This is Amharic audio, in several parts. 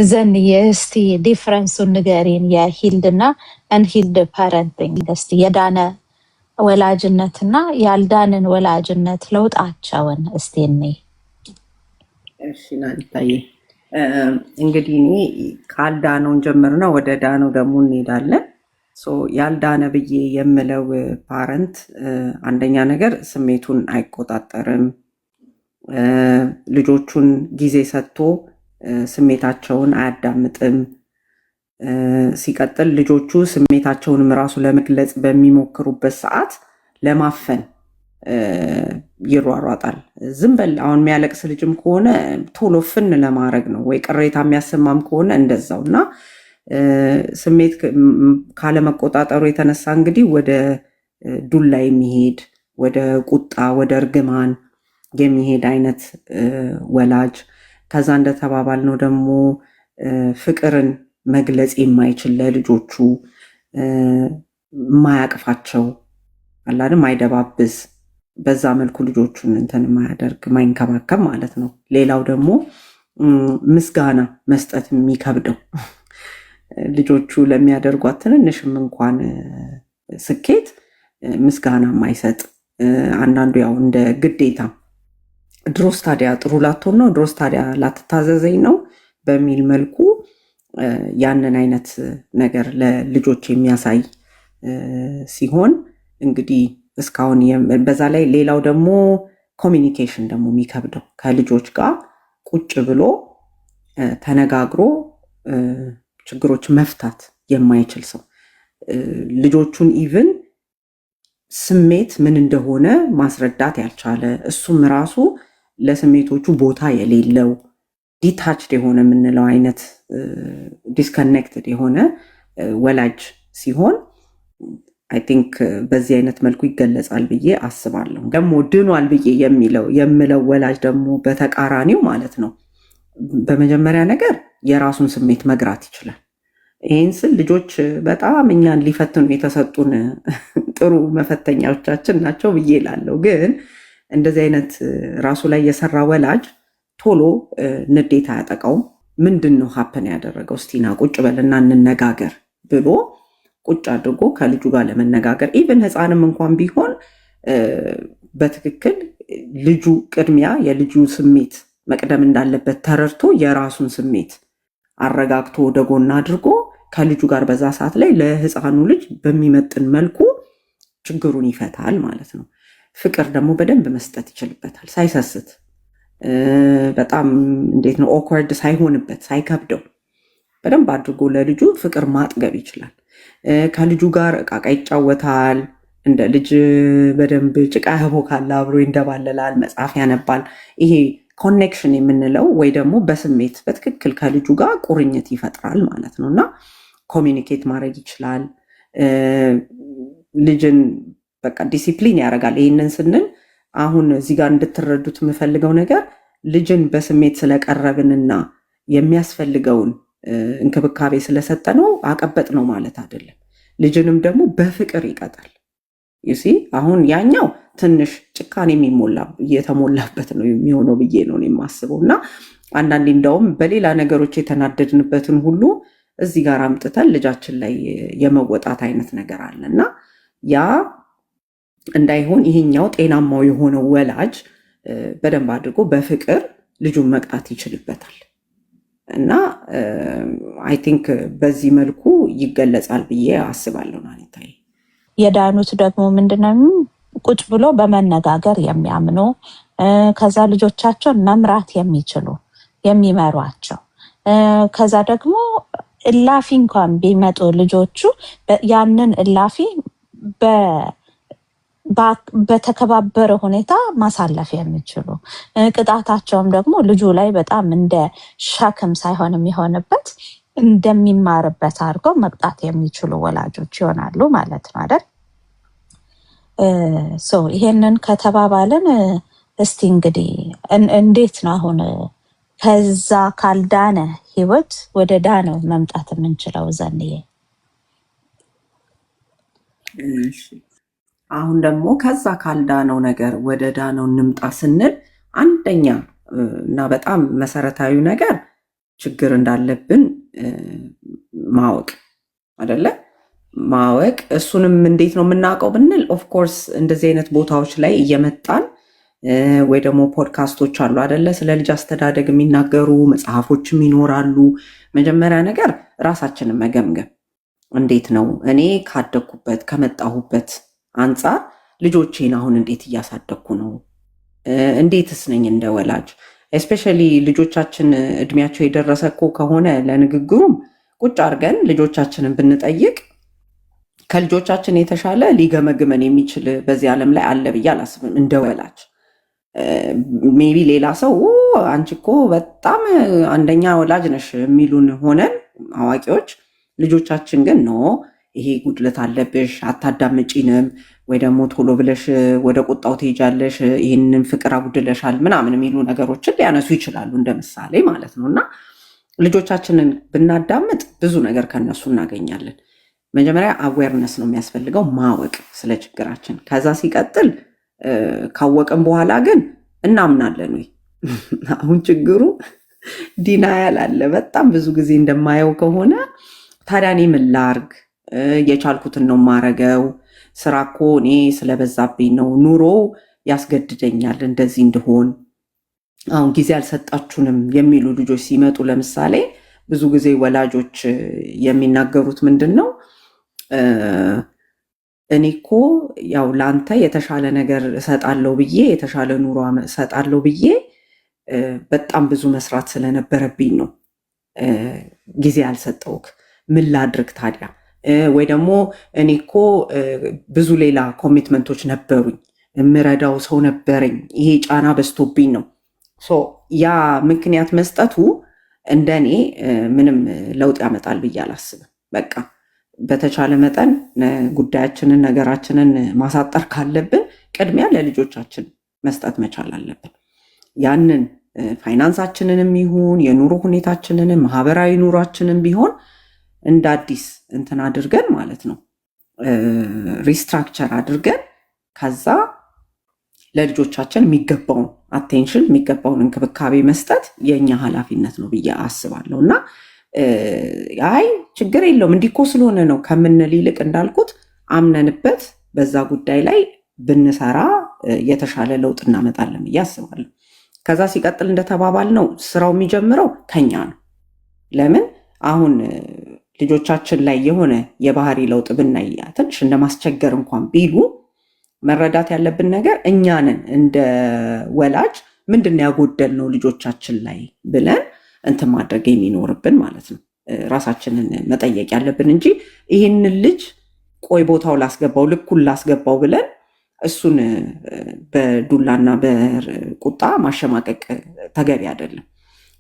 ዘን የእስቲ ዲፍረንሱን ንገሪን የሂልድና አንሂልድ ፓረንቲንግ እስቲ የዳነ ወላጅነትና ያልዳንን ወላጅነት ለውጣቸውን እስቲ እኔ እሺ ናንታዬ እንግዲህ እኔ ካልዳነውን ጀምርና ወደ ዳነው ደግሞ እንሄዳለን። ያልዳነ ብዬ የምለው ፓረንት አንደኛ ነገር ስሜቱን አይቆጣጠርም፣ ልጆቹን ጊዜ ሰጥቶ ስሜታቸውን አያዳምጥም። ሲቀጥል ልጆቹ ስሜታቸውንም ራሱ ለመግለጽ በሚሞክሩበት ሰዓት ለማፈን ይሯሯጣል። ዝም በል አሁን የሚያለቅስ ልጅም ከሆነ ቶሎ ፍን ለማድረግ ነው፣ ወይ ቅሬታ የሚያሰማም ከሆነ እንደዛው እና ስሜት ካለመቆጣጠሩ የተነሳ እንግዲህ ወደ ዱላ የሚሄድ ወደ ቁጣ ወደ እርግማን የሚሄድ አይነት ወላጅ፣ ከዛ እንደተባባል ነው ደግሞ ፍቅርን መግለጽ የማይችል ለልጆቹ ማያቅፋቸው አላለም አይደባብስ፣ በዛ መልኩ ልጆቹን እንትን ማያደርግ ማይንከባከብ ማለት ነው። ሌላው ደግሞ ምስጋና መስጠት የሚከብደው ልጆቹ ለሚያደርጓት ትንንሽም እንኳን ስኬት ምስጋና ማይሰጥ፣ አንዳንዱ ያው እንደ ግዴታ ድሮስ ታዲያ ጥሩ ላትሆን ነው፣ ድሮስ ታዲያ ላትታዘዘኝ ነው በሚል መልኩ ያንን አይነት ነገር ለልጆች የሚያሳይ ሲሆን እንግዲህ እስካሁን በዛ ላይ ሌላው ደግሞ ኮሚኒኬሽን ደግሞ የሚከብደው ከልጆች ጋር ቁጭ ብሎ ተነጋግሮ ችግሮች መፍታት የማይችል ሰው፣ ልጆቹን ኢቭን ስሜት ምን እንደሆነ ማስረዳት ያልቻለ፣ እሱም ራሱ ለስሜቶቹ ቦታ የሌለው ዲታችድ የሆነ የምንለው አይነት ዲስከኔክትድ የሆነ ወላጅ ሲሆን አይ ቲንክ በዚህ አይነት መልኩ ይገለጻል ብዬ አስባለሁ። ደግሞ ድኗል ብዬ የምለው ወላጅ ደግሞ በተቃራኒው ማለት ነው፣ በመጀመሪያ ነገር የራሱን ስሜት መግራት ይችላል። ይህን ስል ልጆች በጣም እኛን ሊፈትኑ የተሰጡን ጥሩ መፈተኛዎቻችን ናቸው ብዬ እላለሁ። ግን እንደዚህ አይነት ራሱ ላይ የሰራ ወላጅ ቶሎ ንዴት አያጠቃውም። ምንድን ነው ሀፕን ያደረገው እስቲና ቁጭ በልና እንነጋገር ብሎ ቁጭ አድርጎ ከልጁ ጋር ለመነጋገር ኢቨን ህፃንም እንኳን ቢሆን በትክክል ልጁ ቅድሚያ የልጁ ስሜት መቅደም እንዳለበት ተረድቶ የራሱን ስሜት አረጋግቶ ወደ ጎን አድርጎ ከልጁ ጋር በዛ ሰዓት ላይ ለህፃኑ ልጅ በሚመጥን መልኩ ችግሩን ይፈታል ማለት ነው። ፍቅር ደግሞ በደንብ መስጠት ይችልበታል ሳይሰስት፣ በጣም እንዴት ነው ኦክወርድ ሳይሆንበት ሳይከብደው በደንብ አድርጎ ለልጁ ፍቅር ማጥገብ ይችላል። ከልጁ ጋር እቃቃ ይጫወታል፣ እንደ ልጅ በደንብ ጭቃ ያቦካል፣ አብሮ ይንደባለላል፣ መጽሐፍ ያነባል። ይሄ ኮኔክሽን የምንለው ወይ ደግሞ በስሜት በትክክል ከልጁ ጋር ቁርኝት ይፈጥራል ማለት ነው እና ኮሚኒኬት ማድረግ ይችላል። ልጅን በቃ ዲሲፕሊን ያደርጋል። ይህንን ስንል አሁን እዚህ ጋር እንድትረዱት የምፈልገው ነገር ልጅን በስሜት ስለቀረብንና የሚያስፈልገውን እንክብካቤ ስለሰጠ ነው አቀበጥ ነው ማለት አይደለም። ልጅንም ደግሞ በፍቅር ይቀጣል። ዩሲ አሁን ያኛው ትንሽ ጭካኔ የተሞላበት ነው የሚሆነው ብዬ ነው የማስበው እና አንዳንዴ እንደውም በሌላ ነገሮች የተናደድንበትን ሁሉ እዚህ ጋር አምጥተን ልጃችን ላይ የመወጣት አይነት ነገር አለ እና ያ እንዳይሆን ይሄኛው ጤናማው የሆነው ወላጅ በደንብ አድርጎ በፍቅር ልጁን መቅጣት ይችልበታል እና አይ ቲንክ በዚህ መልኩ ይገለጻል ብዬ አስባለሁ። ናኒታይ የዳኑት ደግሞ ምንድነው ቁጭ ብሎ በመነጋገር የሚያምኑ ከዛ ልጆቻቸውን መምራት የሚችሉ የሚመሯቸው፣ ከዛ ደግሞ እላፊ እንኳን ቢመጡ ልጆቹ ያንን እላፊ በተከባበረ ሁኔታ ማሳለፍ የሚችሉ፣ ቅጣታቸውም ደግሞ ልጁ ላይ በጣም እንደ ሸክም ሳይሆን የሚሆንበት እንደሚማርበት አድርገው መቅጣት የሚችሉ ወላጆች ይሆናሉ ማለት ነው አይደል? ይሄንን ከተባባልን እስቲ እንግዲህ እንዴት ነው አሁን ከዛ ካልዳነ ህይወት ወደ ዳነው መምጣት የምንችለው? ዘንዬ አሁን ደግሞ ከዛ ካልዳነው ነገር ወደ ዳነው እንምጣ ስንል አንደኛ እና በጣም መሰረታዊ ነገር ችግር እንዳለብን ማወቅ አይደለ? ማወቅ እሱንም እንዴት ነው የምናውቀው ብንል ኦፍኮርስ እንደዚህ አይነት ቦታዎች ላይ እየመጣን ወይ ደግሞ ፖድካስቶች አሉ አይደለ? ስለ ልጅ አስተዳደግ የሚናገሩ መጽሐፎችም ይኖራሉ። መጀመሪያ ነገር ራሳችንን መገምገም፣ እንዴት ነው እኔ ካደግኩበት ከመጣሁበት አንጻር ልጆቼን አሁን እንዴት እያሳደግኩ ነው? እንዴትስ ነኝ እንደ ወላጅ? ኤስፔሻሊ ልጆቻችን እድሜያቸው የደረሰ እኮ ከሆነ ለንግግሩም ቁጭ አድርገን ልጆቻችንን ብንጠይቅ ከልጆቻችን የተሻለ ሊገመግመን የሚችል በዚህ ዓለም ላይ አለ ብዬ አላስብም እንደ ወላጅ። ሜቢ ሌላ ሰው አንቺ እኮ በጣም አንደኛ ወላጅ ነሽ የሚሉን ሆነን አዋቂዎች፣ ልጆቻችን ግን ኖ ይሄ ጉድለት አለብሽ፣ አታዳምጪንም፣ ወይ ደግሞ ቶሎ ብለሽ ወደ ቁጣው ትሄጃለሽ፣ ይህንን ፍቅር አጉድለሻል ምናምን የሚሉ ነገሮችን ሊያነሱ ይችላሉ እንደ ምሳሌ ማለት ነው። እና ልጆቻችንን ብናዳምጥ ብዙ ነገር ከነሱ እናገኛለን። መጀመሪያ አዌርነስ ነው የሚያስፈልገው፣ ማወቅ ስለ ችግራችን። ከዛ ሲቀጥል ካወቅን በኋላ ግን እናምናለን ወይ? አሁን ችግሩ ዲናያል አለ በጣም ብዙ ጊዜ እንደማየው ከሆነ። ታዲያ እኔ ምን ላርግ? የቻልኩትን ነው ማረገው። ስራ እኮ እኔ ስለበዛብኝ ነው፣ ኑሮ ያስገድደኛል እንደዚህ እንድሆን፣ አሁን ጊዜ አልሰጣችሁንም የሚሉ ልጆች ሲመጡ ለምሳሌ ብዙ ጊዜ ወላጆች የሚናገሩት ምንድን ነው? እኔ እኮ ያው ለአንተ የተሻለ ነገር እሰጣለሁ ብዬ የተሻለ ኑሮ እሰጣለሁ ብዬ በጣም ብዙ መስራት ስለነበረብኝ ነው ጊዜ ያልሰጠውክ። ምን ላድርግ ታዲያ? ወይ ደግሞ እኔ እኮ ብዙ ሌላ ኮሚትመንቶች ነበሩኝ፣ የምረዳው ሰው ነበረኝ፣ ይሄ ጫና በዝቶብኝ ነው። ያ ምክንያት መስጠቱ እንደኔ ምንም ለውጥ ያመጣል ብዬ አላስብም። በቃ በተቻለ መጠን ጉዳያችንን ነገራችንን ማሳጠር ካለብን ቅድሚያ ለልጆቻችን መስጠት መቻል አለብን። ያንን ፋይናንሳችንንም ይሁን የኑሮ ሁኔታችንንም ማህበራዊ ኑሯችንን ቢሆን እንደ አዲስ እንትን አድርገን ማለት ነው ሪስትራክቸር አድርገን ከዛ ለልጆቻችን የሚገባውን አቴንሽን የሚገባውን እንክብካቤ መስጠት የእኛ ኃላፊነት ነው ብዬ አስባለሁ። እና አይ ችግር የለውም እንዲህ እኮ ስለሆነ ነው ከምንል ይልቅ እንዳልኩት አምነንበት በዛ ጉዳይ ላይ ብንሰራ የተሻለ ለውጥ እናመጣለን ብዬ አስባለሁ። ከዛ ሲቀጥል እንደተባባል ነው ስራው የሚጀምረው ከኛ ነው። ለምን አሁን ልጆቻችን ላይ የሆነ የባህሪ ለውጥ ብናይ ትንሽ እንደማስቸገር እንኳን ቢሉ መረዳት ያለብን ነገር እኛንን እንደ ወላጅ ምንድን ያጎደል ነው ልጆቻችን ላይ ብለን እንትን ማድረግ የሚኖርብን ማለት ነው። ራሳችንን መጠየቅ ያለብን እንጂ ይህንን ልጅ ቆይ ቦታው ላስገባው ልኩን ላስገባው ብለን እሱን በዱላና በቁጣ ማሸማቀቅ ተገቢ አይደለም።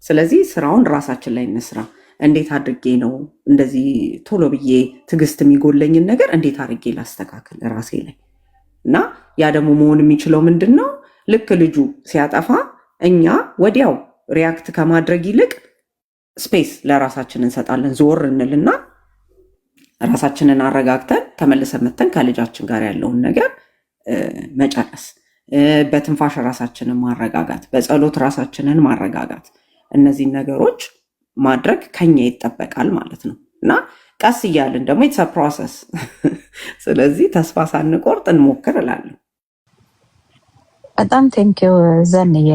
ስለዚህ ስራውን ራሳችን ላይ እንስራ። እንዴት አድርጌ ነው እንደዚህ ቶሎ ብዬ ትዕግስት የሚጎለኝን ነገር እንዴት አድርጌ ላስተካክል ራሴ ላይ? እና ያ ደግሞ መሆን የሚችለው ምንድን ነው? ልክ ልጁ ሲያጠፋ እኛ ወዲያው ሪያክት ከማድረግ ይልቅ ስፔስ ለራሳችን እንሰጣለን። ዞር እንልና ራሳችንን አረጋግተን ተመልሰን መተን ከልጃችን ጋር ያለውን ነገር መጨረስ፣ በትንፋሽ ራሳችንን ማረጋጋት፣ በጸሎት ራሳችንን ማረጋጋት፣ እነዚህን ነገሮች ማድረግ ከኛ ይጠበቃል ማለት ነው። እና ቀስ እያልን ደግሞ ኢትስ ፕሮሰስ። ስለዚህ ተስፋ ሳንቆርጥ እንሞክር እላለሁ። በጣም ቴንኪው ዘንዬ፣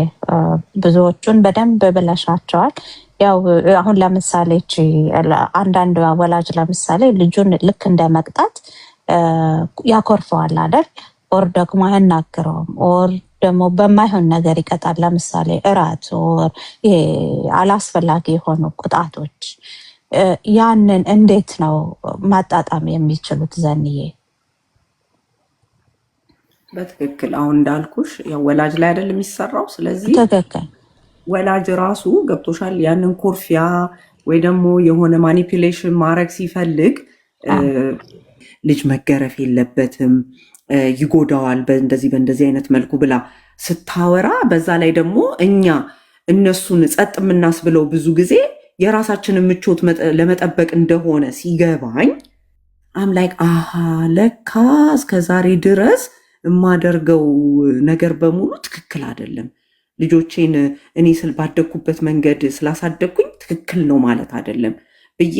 ብዙዎቹን በደንብ ብለሻቸዋል። ያው አሁን ለምሳሌ አንዳንድ ወላጅ ለምሳሌ ልጁን ልክ እንደ መቅጣት ያኮርፈዋል አይደል? ኦር ደግሞ አያናግረውም፣ ኦር ደግሞ በማይሆን ነገር ይቀጣል። ለምሳሌ እራት ኦር ይሄ አላስፈላጊ የሆኑ ቅጣቶች፣ ያንን እንዴት ነው ማጣጣም የሚችሉት ዘንዬ? በትክክል አሁን እንዳልኩሽ ያው ወላጅ ላይ አይደል የሚሰራው። ስለዚህ ትክክል ወላጅ ራሱ ገብቶሻል። ያንን ኩርፊያ ወይ ደግሞ የሆነ ማኒፑሌሽን ማድረግ ሲፈልግ ልጅ መገረፍ የለበትም ይጎዳዋል በእንደዚህ አይነት መልኩ ብላ ስታወራ፣ በዛ ላይ ደግሞ እኛ እነሱን ጸጥ የምናስብለው ብዙ ጊዜ የራሳችንን ምቾት ለመጠበቅ እንደሆነ ሲገባኝ አምላክ አሃ ለካ እስከዛሬ ድረስ የማደርገው ነገር በሙሉ ትክክል አይደለም። ልጆቼን እኔ ባደግኩበት መንገድ ስላሳደግኩኝ ትክክል ነው ማለት አይደለም ብዬ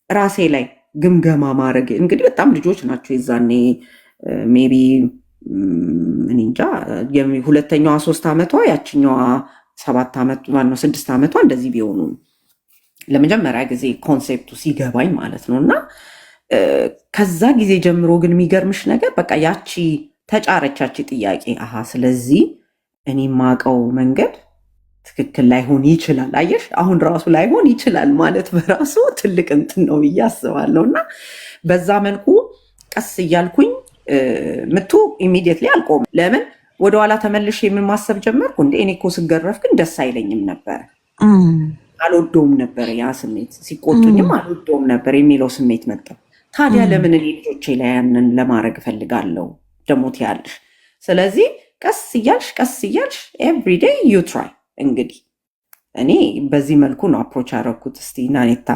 ራሴ ላይ ግምገማ ማድረግ። እንግዲህ በጣም ልጆች ናቸው የዛኔ ሜቢ እኔ እንጃ ሁለተኛዋ 3 ዓመቷ ያችኛዋ 7 ዓመት ማነው 6 ዓመቷ እንደዚህ ቢሆኑ ለመጀመሪያ ጊዜ ኮንሴፕቱ ሲገባኝ ማለት ነው። እና ከዛ ጊዜ ጀምሮ ግን የሚገርምሽ ነገር በቃ ያቺ ተጫረቻች ጥያቄ አሃ ስለዚህ እኔ የማውቀው መንገድ ትክክል ላይሆን ይችላል። አየሽ አሁን ራሱ ላይሆን ይችላል ማለት በራሱ ትልቅ እንትን ነው ብዬ አስባለሁ። እና በዛ መልኩ ቀስ እያልኩኝ ምቱ ኢሚዲየትሊ አልቆም። ለምን ወደኋላ ተመልሼ የምማሰብ ጀመርኩ። እንደ እኔ እኮ ስገረፍ ግን ደስ አይለኝም ነበር፣ አልወደውም ነበር። ያ ስሜት ሲቆጡኝም አልወደውም ነበር የሚለው ስሜት መጣ። ታዲያ ለምን እኔ ልጆቼ ላይ ያንን ለማድረግ እፈልጋለሁ ደግሞ ትያለሽ። ስለዚህ ቀስ እያልሽ ኤቭሪዴይ ዩ ትራይ። እንግዲህ እኔ በዚህ መልኩ ነው አፕሮች ያደረኩት። እስቲ ናኔታ